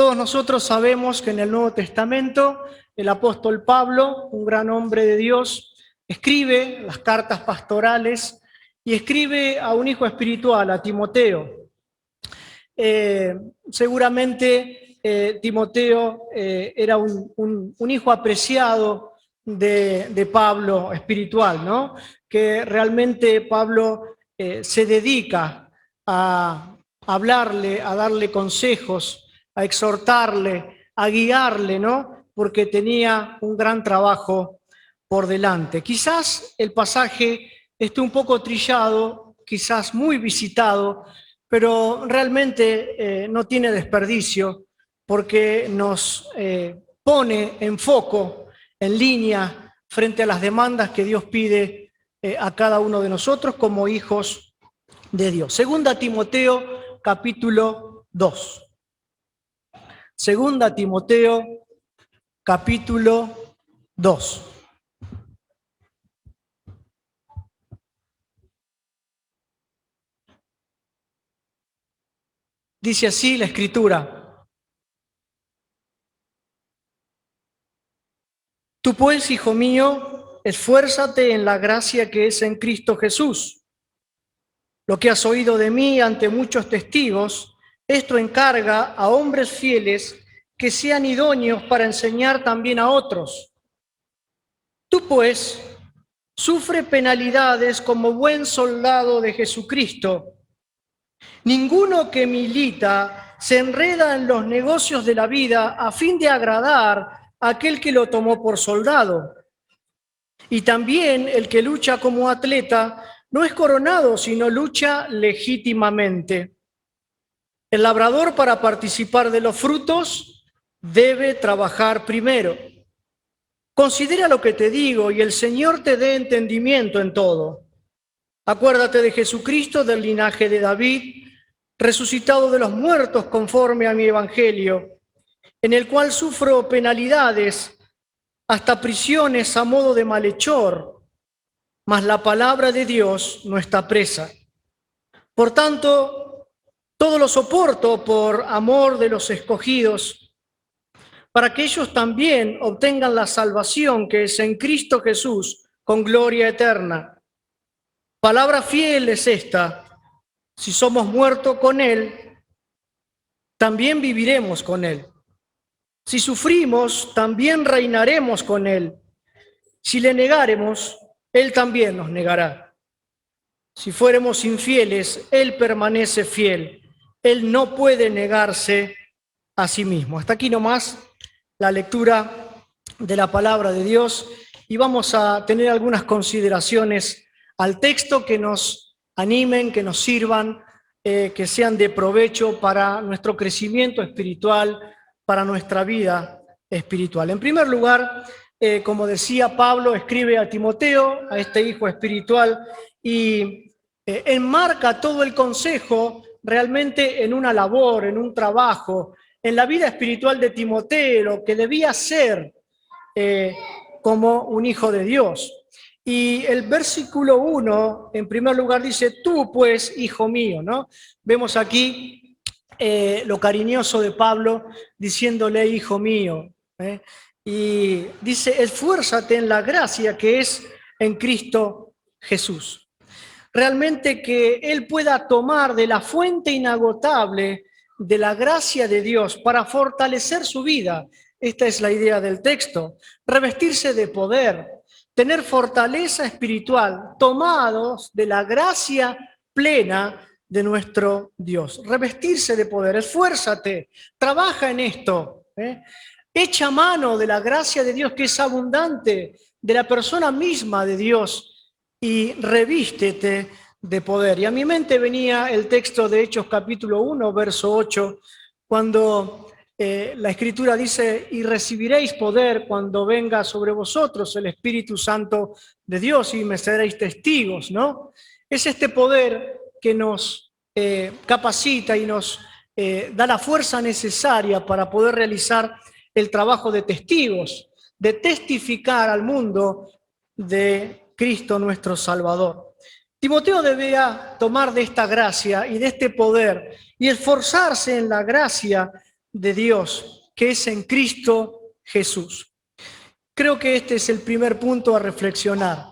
Todos nosotros sabemos que en el Nuevo Testamento el apóstol Pablo, un gran hombre de Dios, escribe las cartas pastorales y escribe a un hijo espiritual, a Timoteo. Seguramente Timoteo era un hijo apreciado de Pablo espiritual, ¿no? Que realmente Pablo se dedica a hablarle, a darle consejos, a exhortarle, a guiarle, ¿no? Porque tenía un gran trabajo por delante. Quizás el pasaje esté un poco trillado, quizás muy visitado, pero realmente no tiene desperdicio porque nos pone en foco, en línea, frente a las demandas que Dios pide a cada uno de nosotros como hijos de Dios. Segunda Timoteo, capítulo 2. Segunda Timoteo, capítulo 2. Dice así la Escritura: Tú pues, hijo mío, esfuérzate en la gracia que es en Cristo Jesús. Lo que has oído de mí ante muchos testigos, esto encarga a hombres fieles que sean idóneos para enseñar también a otros. Tú pues, sufre penalidades como buen soldado de Jesucristo. Ninguno que milita se enreda en los negocios de la vida a fin de agradar a aquel que lo tomó por soldado. Y también el que lucha como atleta no es coronado, sino lucha legítimamente. El labrador, para participar de los frutos, debe trabajar primero. Considera lo que te digo y el Señor te dé entendimiento en todo. Acuérdate de Jesucristo, del linaje de David, resucitado de los muertos conforme a mi evangelio, en el cual sufro penalidades, hasta prisiones a modo de malhechor, mas la palabra de Dios no está presa. Por tanto, todo lo soporto por amor de los escogidos, para que ellos también obtengan la salvación que es en Cristo Jesús con gloria eterna. Palabra fiel es esta: si somos muertos con Él, también viviremos con Él. Si sufrimos, también reinaremos con Él. Si le negáremos, Él también nos negará. Si fuéramos infieles, Él permanece fiel. Él no puede negarse a sí mismo. Hasta aquí nomás la lectura de la palabra de Dios y vamos a tener algunas consideraciones al texto que nos animen, que nos sirvan, que sean de provecho para nuestro crecimiento espiritual, para nuestra vida espiritual. En primer lugar, como decía Pablo, escribe a Timoteo, a este hijo espiritual, y enmarca todo el consejo realmente en una labor, en un trabajo, en la vida espiritual de Timoteo, lo que debía ser como un hijo de Dios. Y el versículo 1, en primer lugar, dice: tú pues, hijo mío, ¿no? Vemos aquí lo cariñoso de Pablo diciéndole hijo mío. Y dice: esfuérzate en la gracia que es en Cristo Jesús. Realmente que él pueda tomar de la fuente inagotable de la gracia de Dios para fortalecer su vida. Esta es la idea del texto: revestirse de poder, tener fortaleza espiritual, tomados de la gracia plena de nuestro Dios. Revestirse de poder, esfuérzate, trabaja en esto, echa mano de la gracia de Dios que es abundante, de la persona misma de Dios, y revístete de poder. Y a mi mente venía el texto de Hechos capítulo 1, verso 8, cuando la Escritura dice: y recibiréis poder cuando venga sobre vosotros el Espíritu Santo de Dios y me seréis testigos, ¿no? Es este poder que nos capacita y nos da la fuerza necesaria para poder realizar el trabajo de testigos, de testificar al mundo de Cristo nuestro Salvador. Timoteo debía tomar de esta gracia y de este poder y esforzarse en la gracia de Dios que es en Cristo Jesús. Creo que este es el primer punto a reflexionar.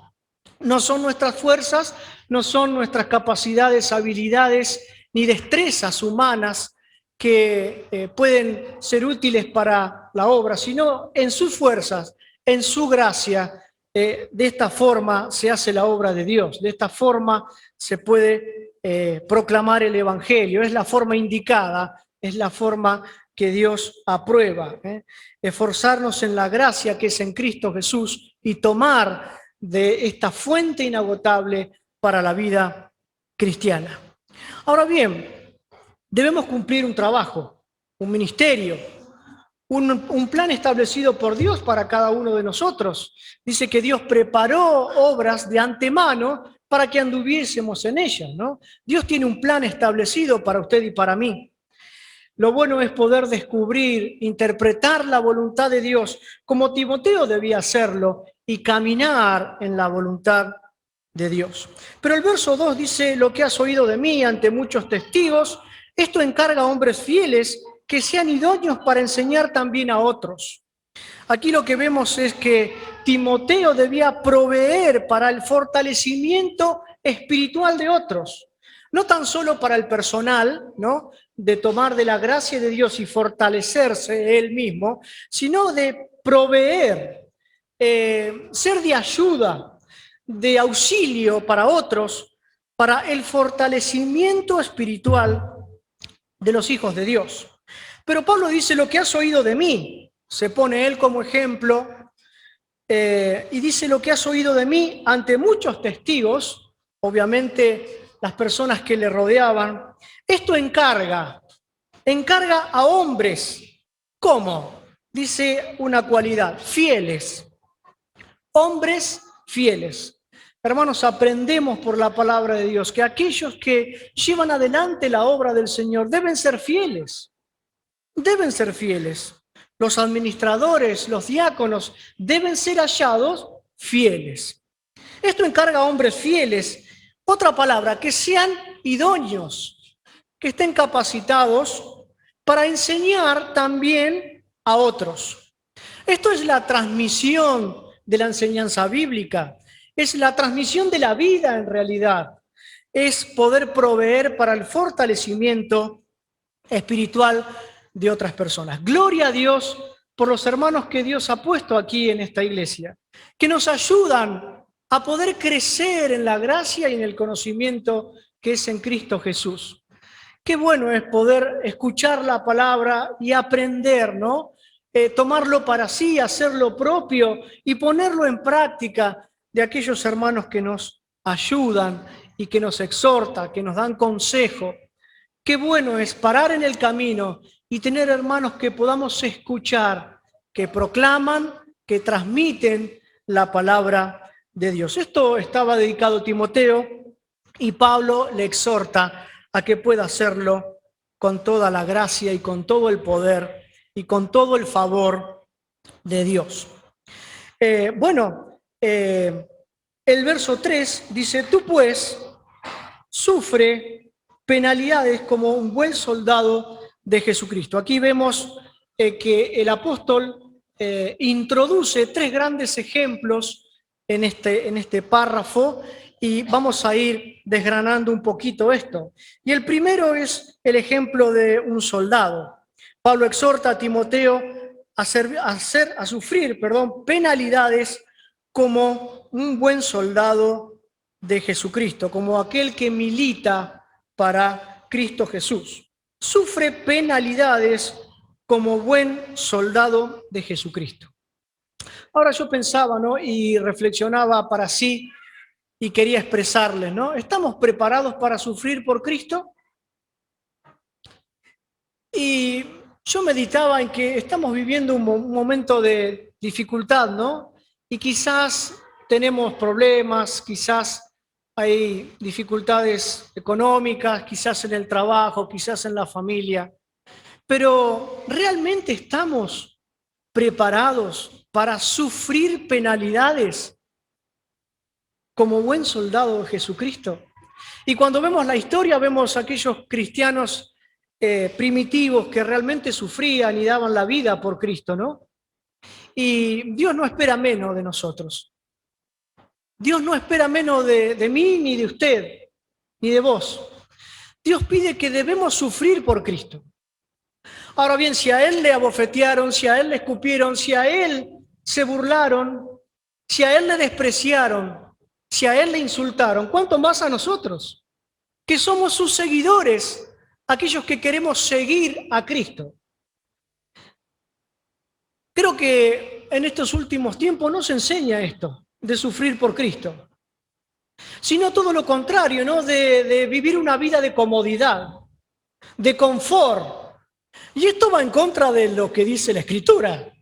No son nuestras fuerzas, no son nuestras capacidades, habilidades ni destrezas humanas que pueden ser útiles para la obra, sino en sus fuerzas, en su gracia. De esta forma se hace la obra de Dios, de esta forma se puede proclamar el Evangelio, es la forma indicada, es la forma que Dios aprueba. Esforzarnos en la gracia que es en Cristo Jesús y tomar de esta fuente inagotable para la vida cristiana. Ahora bien, debemos cumplir un trabajo, un ministerio, un plan establecido por Dios para cada uno de nosotros. Dice que Dios preparó obras de antemano para que anduviésemos en ellas, ¿no? Dios tiene un plan establecido para usted y para mí. Lo bueno es poder descubrir, interpretar la voluntad de Dios como Timoteo debía hacerlo y caminar en la voluntad de Dios. Pero el verso 2 dice: lo que has oído de mí ante muchos testigos, esto encarga a hombres fieles que sean idóneos para enseñar también a otros. Aquí lo que vemos es que Timoteo debía proveer para el fortalecimiento espiritual de otros. No tan solo para el personal, ¿no?, de tomar de la gracia de Dios y fortalecerse él mismo, sino de proveer, ser de ayuda, de auxilio para otros, para el fortalecimiento espiritual de los hijos de Dios. Pero Pablo dice: lo que has oído de mí, se pone él como ejemplo, y dice: lo que has oído de mí ante muchos testigos, obviamente las personas que le rodeaban. Esto encarga a hombres. ¿Cómo? Dice una cualidad: fieles. Hombres fieles. Hermanos, aprendemos por la palabra de Dios que aquellos que llevan adelante la obra del Señor deben ser fieles. Deben ser fieles. Los administradores, los diáconos deben ser hallados fieles. Esto encarga a hombres fieles. Otra palabra: que sean idóneos, que estén capacitados para enseñar también a otros. Esto es la transmisión de la enseñanza bíblica, es la transmisión de la vida en realidad, es poder proveer para el fortalecimiento espiritual de otras personas. Gloria a Dios por los hermanos que Dios ha puesto aquí en esta iglesia, que nos ayudan a poder crecer en la gracia y en el conocimiento que es en Cristo Jesús. Qué bueno es poder escuchar la palabra y aprender, ¿no? Tomarlo para sí, hacerlo propio y ponerlo en práctica de aquellos hermanos que nos ayudan y que nos exhortan, que nos dan consejo. Qué bueno es parar en el camino y tener hermanos que podamos escuchar, que proclaman, que transmiten la palabra de Dios. Esto estaba dedicado a Timoteo y Pablo le exhorta a que pueda hacerlo con toda la gracia y con todo el poder y con todo el favor de Dios. El verso 3 dice: tú pues sufre penalidades como un buen soldado de Jesucristo. Aquí vemos que el apóstol introduce tres grandes ejemplos en este párrafo y vamos a ir desgranando un poquito esto. Y el primero es el ejemplo de un soldado. Pablo exhorta a Timoteo a sufrir penalidades como un buen soldado de Jesucristo, como aquel que milita para Cristo Jesús. Sufre penalidades como buen soldado de Jesucristo. Ahora yo pensaba, ¿no?, y reflexionaba para sí y quería expresarles, ¿no? ¿Estamos preparados para sufrir por Cristo? Y yo meditaba en que estamos viviendo un momento de dificultad, ¿no? Y quizás tenemos problemas, quizás hay dificultades económicas, quizás en el trabajo, quizás en la familia. Pero ¿realmente estamos preparados para sufrir penalidades como buen soldado de Jesucristo? Y cuando vemos la historia, vemos a aquellos cristianos primitivos que realmente sufrían y daban la vida por Cristo, ¿no? Y Dios no espera menos de nosotros. Dios no espera menos de mí, ni de usted, ni de vos. Dios pide que debemos sufrir por Cristo. Ahora bien, si a Él le abofetearon, si a Él le escupieron, si a Él se burlaron, si a Él le despreciaron, si a Él le insultaron, ¿cuánto más a nosotros? Que somos sus seguidores, aquellos que queremos seguir a Cristo. Creo que en estos últimos tiempos no se enseña esto, de sufrir por Cristo, sino todo lo contrario, ¿no? De vivir una vida de comodidad, de confort. Y esto va en contra de lo que dice la Escritura.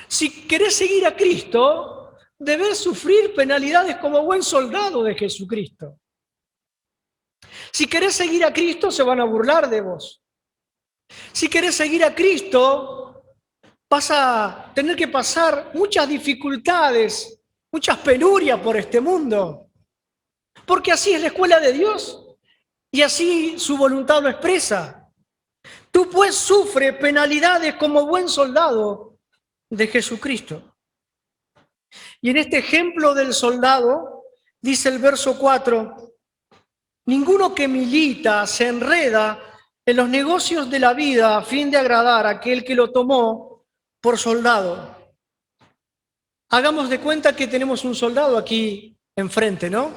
Si querés seguir a Cristo, debes sufrir penalidades como buen soldado de Jesucristo. Si querés seguir a Cristo, se van a burlar de vos. Si querés seguir a Cristo, vas a tener que pasar muchas dificultades, muchas penurias por este mundo. Porque así es la escuela de Dios y así su voluntad lo expresa. Tú pues sufres penalidades como buen soldado de Jesucristo. Y en este ejemplo del soldado, dice el verso 4, ninguno que milita se enreda en los negocios de la vida a fin de agradar a aquel que lo tomó por soldado. Hagamos de cuenta que tenemos un soldado aquí enfrente, ¿no?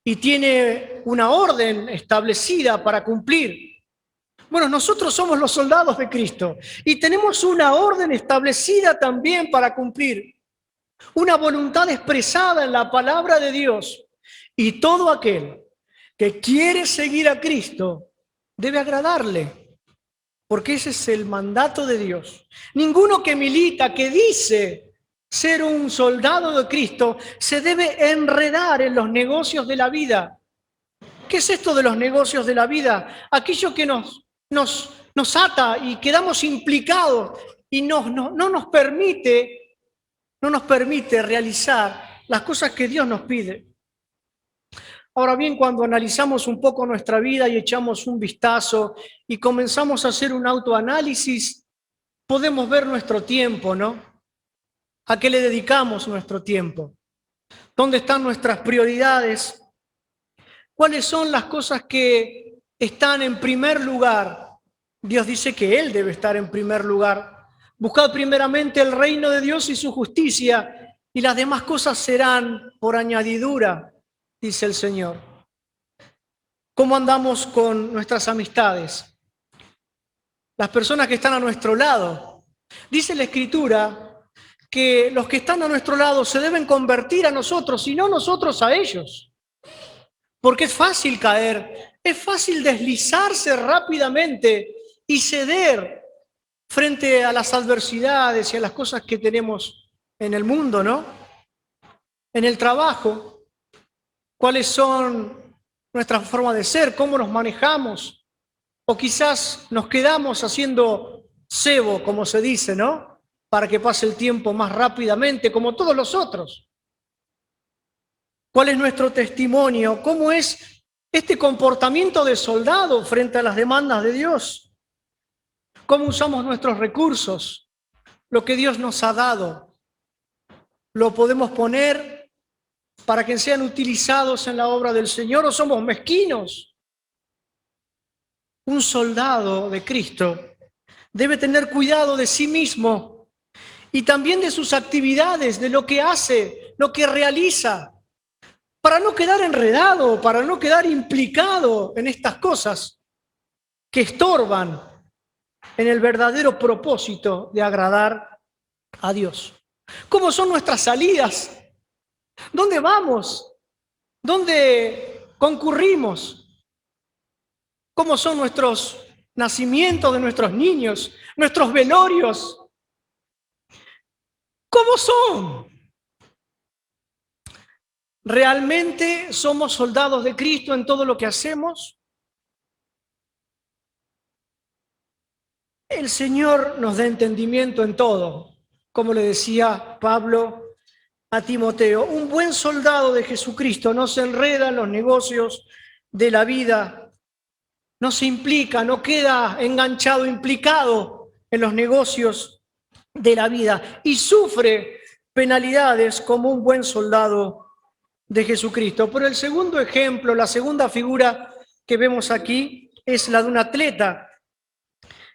Y tiene una orden establecida para cumplir. Bueno, nosotros somos los soldados de Cristo y tenemos una orden establecida también para cumplir. Una voluntad expresada en la palabra de Dios. Y todo aquel que quiere seguir a Cristo debe agradarle, porque ese es el mandato de Dios. Ninguno que milita, que dice ser un soldado de Cristo, se debe enredar en los negocios de la vida. ¿Qué es esto de los negocios de la vida? Aquello que nos ata y quedamos implicados y no nos permite realizar las cosas que Dios nos pide. Ahora bien, cuando analizamos un poco nuestra vida y echamos un vistazo y comenzamos a hacer un autoanálisis, podemos ver nuestro tiempo, ¿no? ¿A qué le dedicamos nuestro tiempo? ¿Dónde están nuestras prioridades? ¿Cuáles son las cosas que están en primer lugar? Dios dice que Él debe estar en primer lugar. Buscad primeramente el reino de Dios y su justicia, y las demás cosas serán por añadidura, dice el Señor. ¿Cómo andamos con nuestras amistades? Las personas que están a nuestro lado. Dice la Escritura que los que están a nuestro lado se deben convertir a nosotros y no nosotros a ellos. Porque es fácil caer, es fácil deslizarse rápidamente y ceder frente a las adversidades y a las cosas que tenemos en el mundo, ¿no? En el trabajo, cuáles son nuestras formas de ser, cómo nos manejamos, o quizás nos quedamos haciendo cebo, como se dice, ¿no? Para que pase el tiempo más rápidamente, como todos los otros. ¿Cuál es nuestro testimonio? ¿Cómo es este comportamiento de soldado frente a las demandas de Dios? ¿Cómo usamos nuestros recursos? Lo que Dios nos ha dado. ¿Lo podemos poner para que sean utilizados en la obra del Señor o somos mezquinos? Un soldado de Cristo debe tener cuidado de sí mismo y también de sus actividades, de lo que hace, lo que realiza, para no quedar enredado, para no quedar implicado en estas cosas que estorban en el verdadero propósito de agradar a Dios. ¿Cómo son nuestras salidas? ¿Dónde vamos? ¿Dónde concurrimos? ¿Cómo son nuestros nacimientos de nuestros niños? ¿Nuestros velorios? ¿Cómo son? ¿Realmente somos soldados de Cristo en todo lo que hacemos? El Señor nos da entendimiento en todo, como le decía Pablo a Timoteo. Un buen soldado de Jesucristo no se enreda en los negocios de la vida. no se implica, no queda enganchado, implicado en los negocios de la vida y sufre penalidades como un buen soldado de Jesucristo. Pero el segundo ejemplo, la segunda figura que vemos aquí es la de un atleta.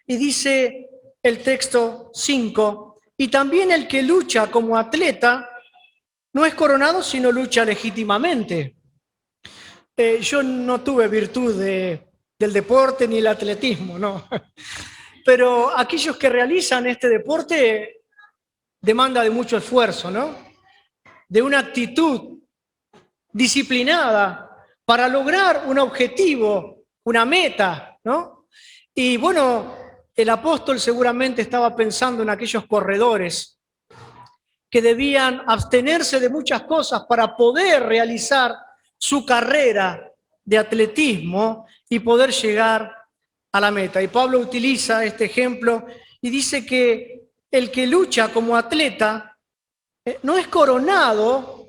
Y dice el texto 5, y también el que lucha como atleta no es coronado, sino lucha legítimamente. Yo no tuve virtud del deporte ni el atletismo, no. Pero aquellos que realizan este deporte demanda de mucho esfuerzo, ¿no? De una actitud disciplinada para lograr un objetivo, una meta, ¿no? Y bueno, el apóstol seguramente estaba pensando en aquellos corredores que debían abstenerse de muchas cosas para poder realizar su carrera de atletismo y poder llegar a la meta. Y Pablo utiliza este ejemplo y dice que el que lucha como atleta no es coronado,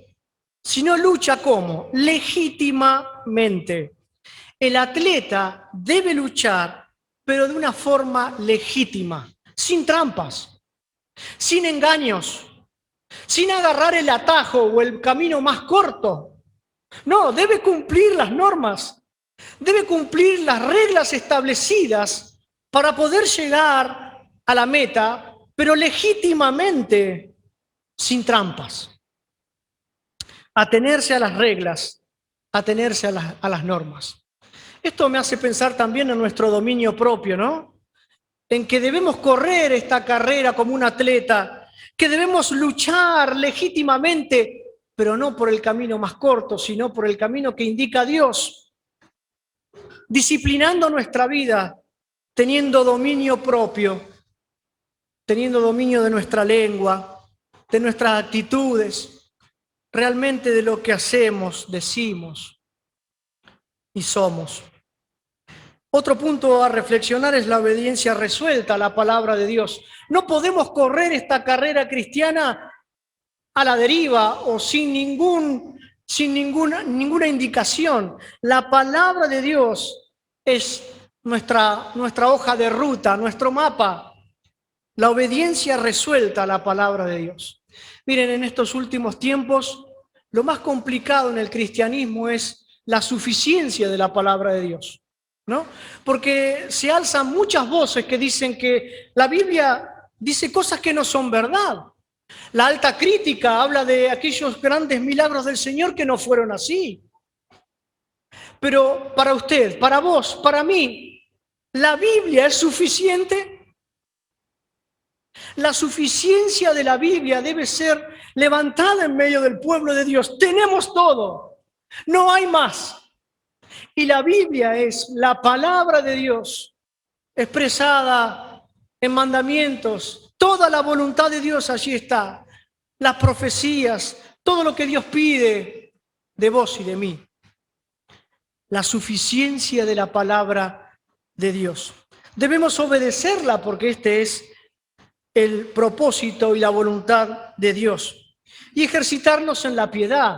sino lucha como legítimamente. El atleta debe luchar, pero de una forma legítima, sin trampas, sin engaños, sin agarrar el atajo o el camino más corto. No, debe cumplir las normas, debe cumplir las reglas establecidas para poder llegar a la meta, pero legítimamente, sin trampas. Atenerse a las reglas, atenerse a las normas. Esto me hace pensar también en nuestro dominio propio, ¿no? En que debemos correr esta carrera como un atleta, que debemos luchar legítimamente, pero no por el camino más corto, sino por el camino que indica Dios, disciplinando nuestra vida, teniendo dominio propio, teniendo dominio de nuestra lengua, de nuestras actitudes, realmente de lo que hacemos, decimos y somos. Otro punto a reflexionar es la obediencia resuelta a la palabra de Dios. No podemos correr esta carrera cristiana a la deriva o sin ninguna indicación. La palabra de Dios es nuestra hoja de ruta, nuestro mapa. La obediencia resuelta a la palabra de Dios. Miren, en estos últimos tiempos, lo más complicado en el cristianismo es la suficiencia de la palabra de Dios, ¿no? Porque se alzan muchas voces que dicen que la Biblia dice cosas que no son verdad. La alta crítica habla de aquellos grandes milagros del Señor que no fueron así. Pero para usted, para vos, para mí, ¿la Biblia es suficiente? La suficiencia de la Biblia debe ser levantada en medio del pueblo de Dios. Tenemos todo, no hay más. Y la Biblia es la palabra de Dios expresada en mandamientos. Toda la voluntad de Dios allí está. Las profecías, todo lo que Dios pide de vos y de mí. La suficiencia de la palabra de Dios. Debemos obedecerla porque este es el propósito y la voluntad de Dios. Y ejercitarnos en la piedad,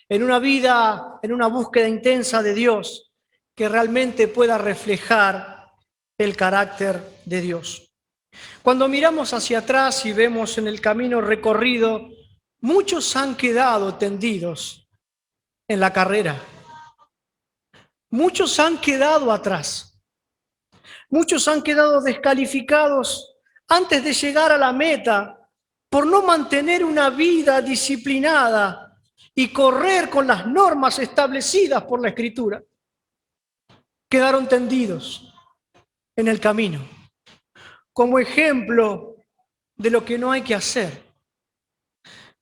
en una vida, en una búsqueda intensa de Dios que realmente pueda reflejar el carácter de Dios. Cuando miramos hacia atrás y vemos en el camino recorrido, muchos han quedado tendidos en la carrera. Muchos han quedado atrás. Muchos han quedado descalificados antes de llegar a la meta por no mantener una vida disciplinada y correr con las normas establecidas por la Escritura. Quedaron tendidos en el camino como ejemplo de lo que no hay que hacer.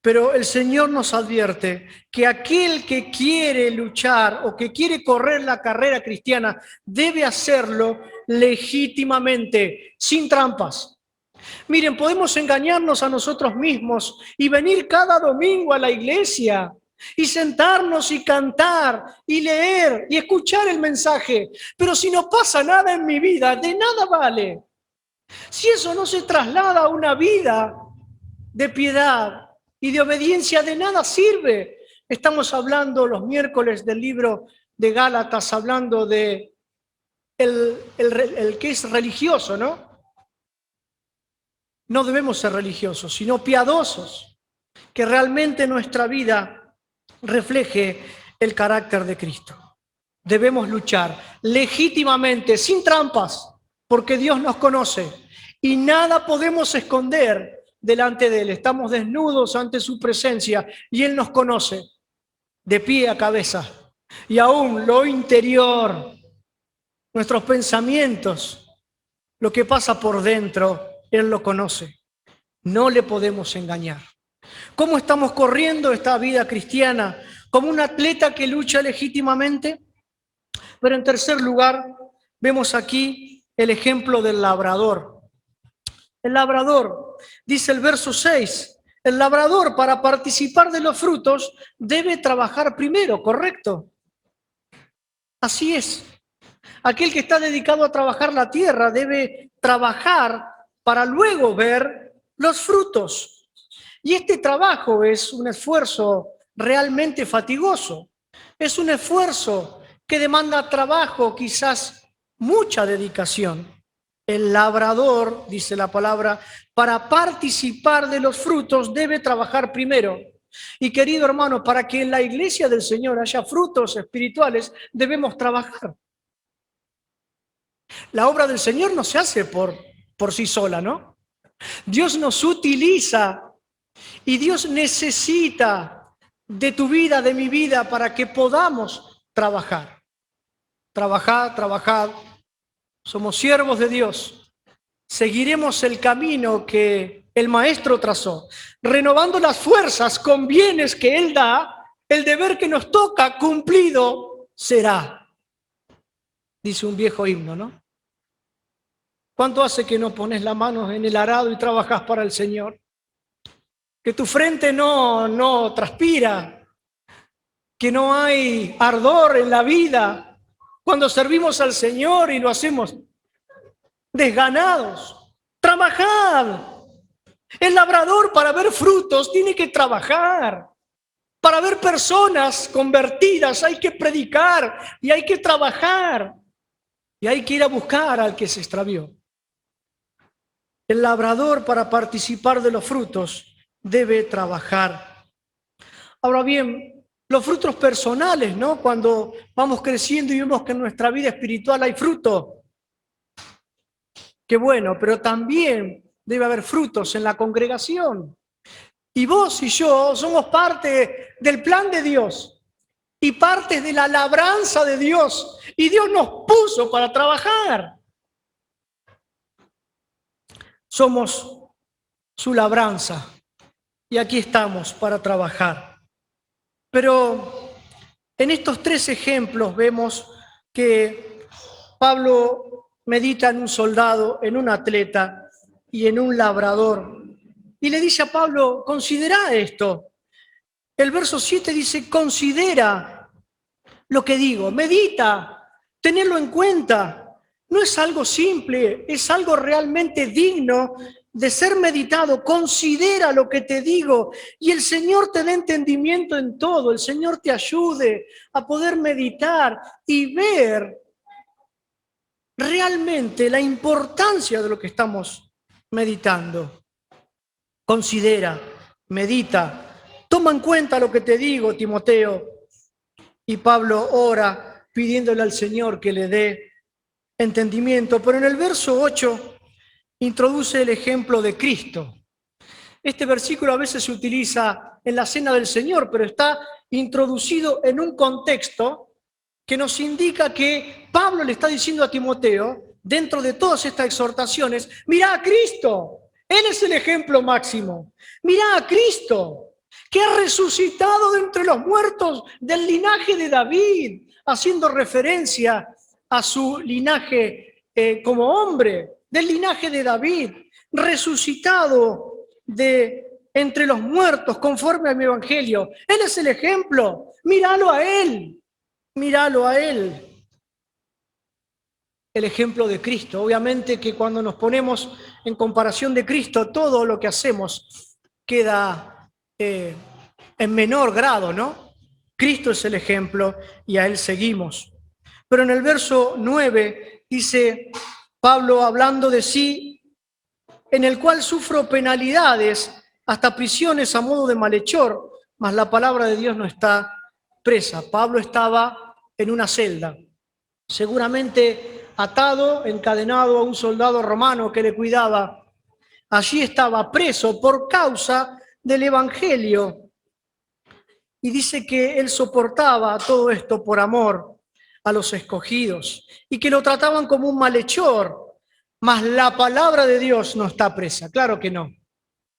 Pero el Señor nos advierte que aquel que quiere luchar o que quiere correr la carrera cristiana debe hacerlo legítimamente, sin trampas. Miren, podemos engañarnos a nosotros mismos y venir cada domingo a la iglesia y sentarnos y cantar y leer y escuchar el mensaje. Pero si no pasa nada en mi vida, de nada vale. Si eso no se traslada a una vida de piedad y de obediencia, de nada sirve. Estamos hablando los miércoles del libro de Gálatas, hablando de el que es religioso, ¿no? No debemos ser religiosos, sino piadosos, que realmente nuestra vida refleje el carácter de Cristo. Debemos luchar legítimamente, sin trampas, porque Dios nos conoce y nada podemos esconder delante de Él. Estamos desnudos ante su presencia y Él nos conoce de pie a cabeza. Y aún lo interior, nuestros pensamientos, lo que pasa por dentro, Él lo conoce. No le podemos engañar. ¿Cómo estamos corriendo esta vida cristiana? ¿Como un atleta que lucha legítimamente? Pero en tercer lugar, vemos aquí el ejemplo del labrador. El labrador, dice el verso 6, el labrador para participar de los frutos debe trabajar primero, ¿correcto? Así es. Aquel que está dedicado a trabajar la tierra debe trabajar para luego ver los frutos. Y este trabajo es un esfuerzo realmente fatigoso. Es un esfuerzo que demanda trabajo, quizás mucha dedicación. El labrador, dice la palabra, para participar de los frutos debe trabajar primero. Y querido hermano, para que en la iglesia del Señor haya frutos espirituales, debemos trabajar. La obra del Señor no se hace por sí sola, ¿no? Dios nos utiliza y Dios necesita de tu vida, de mi vida, para que podamos trabajar. Trabajad, trabajad. Somos siervos de Dios. Seguiremos el camino que el Maestro trazó, renovando las fuerzas con bienes que Él da. El deber que nos toca cumplido será, dice un viejo himno, ¿no? ¿Cuánto hace que no pones la mano en el arado y trabajas para el Señor? Que tu frente no transpira, que no hay ardor en la vida cuando servimos al Señor y lo hacemos desganados. Trabajad. El labrador, para ver frutos, tiene que trabajar. Para ver personas convertidas hay que predicar y hay que trabajar. Y hay que ir a buscar al que se extravió. El labrador, para participar de los frutos, debe trabajar. Ahora bien, los frutos personales, ¿no? Cuando vamos creciendo y vemos que en nuestra vida espiritual hay fruto, qué bueno, pero también debe haber frutos en la congregación. Y vos y yo somos parte del plan de Dios y parte de la labranza de Dios. Y Dios nos puso para trabajar. Somos su labranza y aquí estamos para trabajar. Pero en estos tres ejemplos vemos que Pablo medita en un soldado, en un atleta y en un labrador. Y le dice a Pablo, considera esto. El verso 7 dice, considera lo que digo, medita, tenerlo en cuenta. No es algo simple, es algo realmente digno de ser meditado. Considera lo que te digo y el Señor te dé entendimiento en todo. El Señor te ayude a poder meditar y ver realmente la importancia de lo que estamos meditando. Considera, medita, toma en cuenta lo que te digo, Timoteo. Y Pablo ora pidiéndole al Señor que le dé entendimiento. Pero en el verso 8 introduce el ejemplo de Cristo. Este versículo a veces se utiliza en la cena del Señor, pero está introducido en un contexto que nos indica que Pablo le está diciendo a Timoteo, dentro de todas estas exhortaciones, mirá a Cristo, Él es el ejemplo máximo. Mirá a Cristo, que ha resucitado de entre los muertos del linaje de David, haciendo referencia a su linaje como hombre, del linaje de David, resucitado de entre los muertos conforme a mi evangelio. Él es el ejemplo, míralo a Él, míralo a Él. El ejemplo de Cristo. Obviamente que cuando nos ponemos en comparación de Cristo, todo lo que hacemos queda en menor grado, ¿no? Cristo es el ejemplo y a Él seguimos. Pero en el verso 9 dice Pablo hablando de sí, en el cual sufro penalidades, hasta prisiones a modo de malhechor, mas la palabra de Dios no está presa. Pablo estaba en una celda, seguramente atado, encadenado a un soldado romano que le cuidaba. Allí estaba preso por causa del Evangelio. Y dice que él soportaba todo esto por amor a los escogidos y que lo trataban como un malhechor. Mas la palabra de Dios no está presa, claro que no.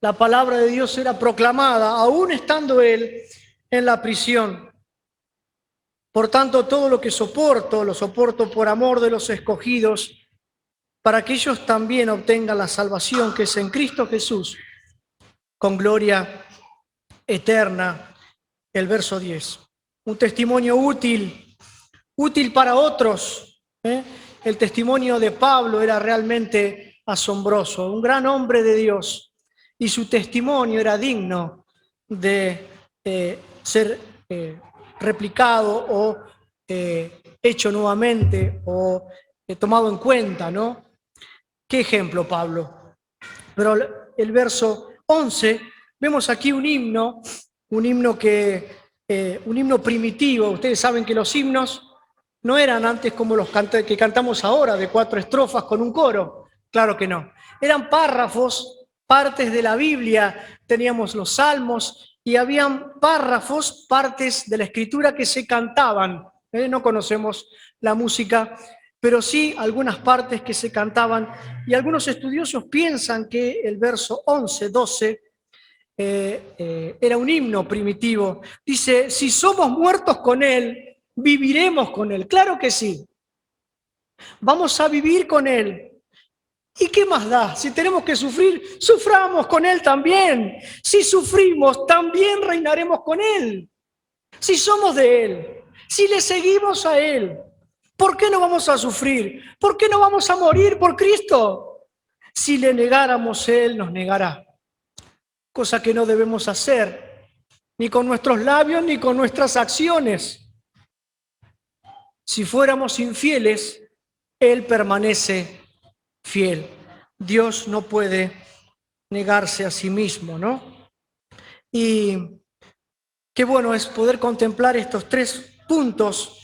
La palabra de Dios era proclamada, aún estando él en la prisión. Por tanto, todo lo que soporto, lo soporto por amor de los escogidos, para que ellos también obtengan la salvación que es en Cristo Jesús, con gloria eterna. El verso 10. Un testimonio útil para otros. El testimonio de Pablo era realmente asombroso, un gran hombre de Dios, y su testimonio era digno de ser replicado o hecho nuevamente o tomado en cuenta, ¿no? ¿Qué ejemplo, Pablo? Pero el verso 11, vemos aquí un himno un himno primitivo. Ustedes saben que los himnos no eran antes como los que cantamos ahora, de 4 estrofas con un coro. Claro que no. Eran párrafos, partes de la Biblia. Teníamos los salmos y habían párrafos, partes de la escritura que se cantaban. No conocemos la música, pero sí algunas partes que se cantaban. Y algunos estudiosos piensan que el verso 11, 12 era un himno primitivo. Dice, si somos muertos con Él, viviremos con Él. Claro que sí. Vamos a vivir con Él. ¿Y qué más da? Si tenemos que sufrir, suframos con Él también. Si sufrimos, también reinaremos con Él. Si somos de Él, si le seguimos a Él, ¿por qué no vamos a sufrir? ¿Por qué no vamos a morir por Cristo? Si le negáramos, Él nos negará. Cosa que no debemos hacer, ni con nuestros labios, ni con nuestras acciones. Si fuéramos infieles, Él permanece fiel. Dios no puede negarse a sí mismo, ¿no? Y qué bueno es poder contemplar estos 3 puntos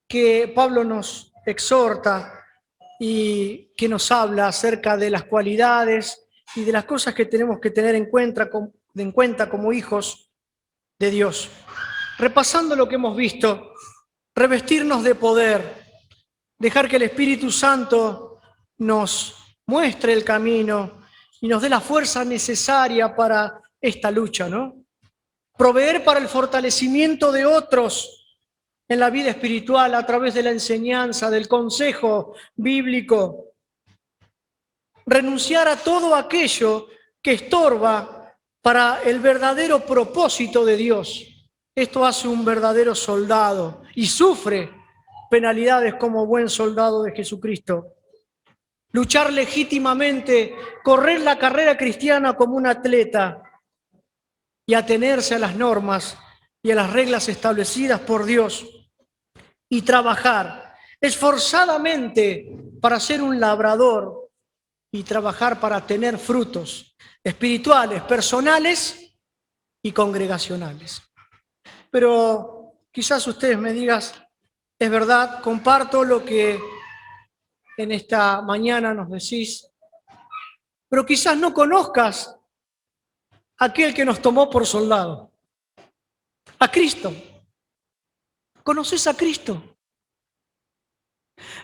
que Pablo nos exhorta y que nos habla acerca de las cualidades y de las cosas que tenemos que tener en cuenta como hijos de Dios. Repasando lo que hemos visto, revestirnos de poder, dejar que el Espíritu Santo nos muestre el camino y nos dé la fuerza necesaria para esta lucha, ¿no? Proveer para el fortalecimiento de otros en la vida espiritual a través de la enseñanza, del consejo bíblico. Renunciar a todo aquello que estorba para el verdadero propósito de Dios. Esto hace un verdadero soldado y sufre penalidades como buen soldado de Jesucristo. Luchar legítimamente, correr la carrera cristiana como un atleta y atenerse a las normas y a las reglas establecidas por Dios y trabajar esforzadamente para ser un labrador y trabajar para tener frutos espirituales, personales y congregacionales. Pero quizás ustedes me digan, es verdad, comparto lo que en esta mañana nos decís, pero quizás no conozcas a aquel que nos tomó por soldado, a Cristo. ¿Conoces a Cristo?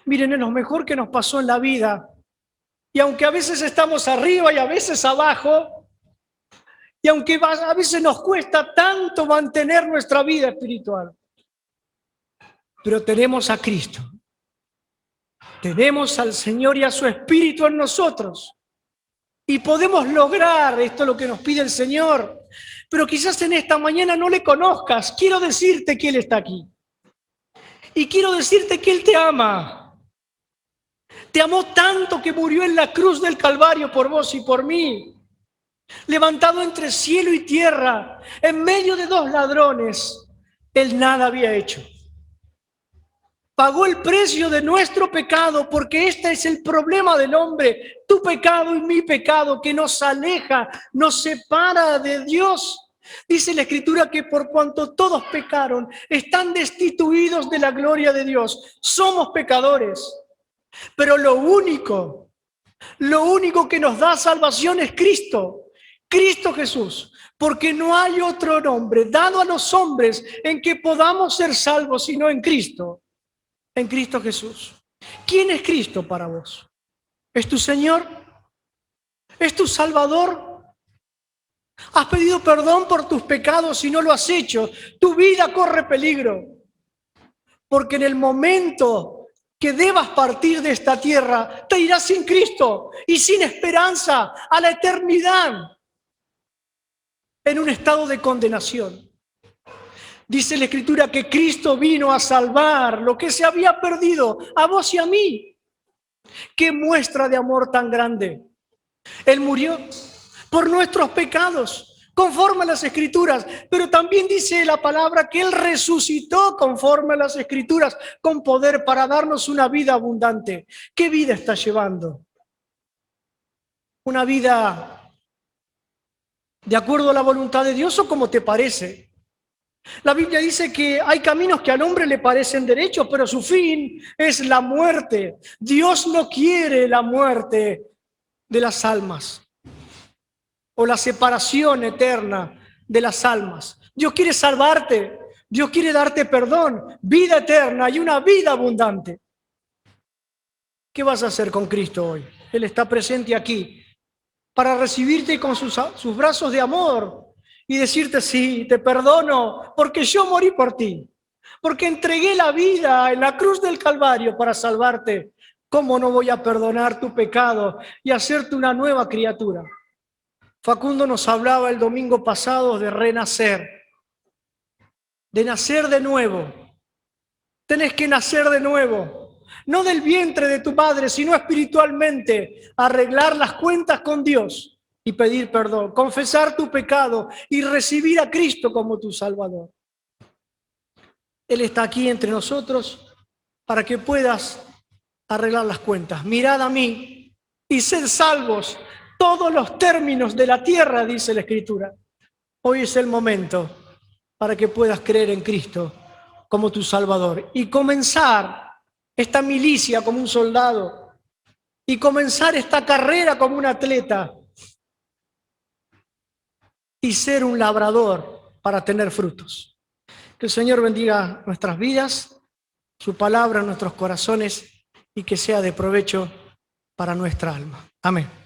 Miren, es lo mejor que nos pasó en la vida. Y aunque a veces estamos arriba y a veces abajo, y aunque a veces nos cuesta tanto mantener nuestra vida espiritual, pero tenemos a Cristo. Tenemos al Señor y a su Espíritu en nosotros. Y podemos lograr esto lo que nos pide el Señor. Pero quizás en esta mañana no le conozcas. Quiero decirte que Él está aquí. Y quiero decirte que Él te ama. Te amó tanto que murió en la cruz del Calvario por vos y por mí. Levantado entre cielo y tierra, en medio de 2 ladrones, Él nada había hecho. Pagó el precio de nuestro pecado, porque este es el problema del hombre, tu pecado y mi pecado, que nos aleja, nos separa de Dios. Dice la Escritura que por cuanto todos pecaron, están destituidos de la gloria de Dios. Somos pecadores, pero lo único que nos da salvación es Cristo, Cristo Jesús, porque no hay otro nombre dado a los hombres en que podamos ser salvos sino en Cristo Jesús. ¿Quién es Cristo para vos? ¿Es tu Señor? ¿Es tu Salvador? ¿Has pedido perdón por tus pecados si no lo has hecho? Tu vida corre peligro, porque en el momento que debas partir de esta tierra, te irás sin Cristo y sin esperanza a la eternidad, en un estado de condenación. Dice la Escritura que Cristo vino a salvar lo que se había perdido, a vos y a mí. ¡Qué muestra de amor tan grande! Él murió por nuestros pecados, conforme a las Escrituras, pero también dice la palabra que Él resucitó conforme a las Escrituras, con poder para darnos una vida abundante. ¿Qué vida estás llevando? ¿Una vida de acuerdo a la voluntad de Dios o como te parece? La Biblia dice que hay caminos que al hombre le parecen derechos, pero su fin es la muerte. Dios no quiere la muerte de las almas o la separación eterna de las almas. Dios quiere salvarte, Dios quiere darte perdón, vida eterna y una vida abundante. ¿Qué vas a hacer con Cristo hoy? Él está presente aquí para recibirte con sus brazos de amor y decirte: sí, te perdono, porque yo morí por ti, porque entregué la vida en la cruz del Calvario para salvarte. ¿Cómo no voy a perdonar tu pecado y hacerte una nueva criatura? Facundo nos hablaba el domingo pasado de renacer, de nacer de nuevo. Tenés que nacer de nuevo, no del vientre de tu padre, sino espiritualmente, arreglar las cuentas con Dios y pedir perdón, confesar tu pecado y recibir a Cristo como tu Salvador. Él está aquí entre nosotros para que puedas arreglar las cuentas. Mirad a mí y sed salvos todos los términos de la tierra, dice la Escritura. Hoy es el momento para que puedas creer en Cristo como tu Salvador y comenzar esta milicia como un soldado y comenzar esta carrera como un atleta y ser un labrador para tener frutos. Que el Señor bendiga nuestras vidas, su palabra en nuestros corazones y que sea de provecho para nuestra alma. Amén.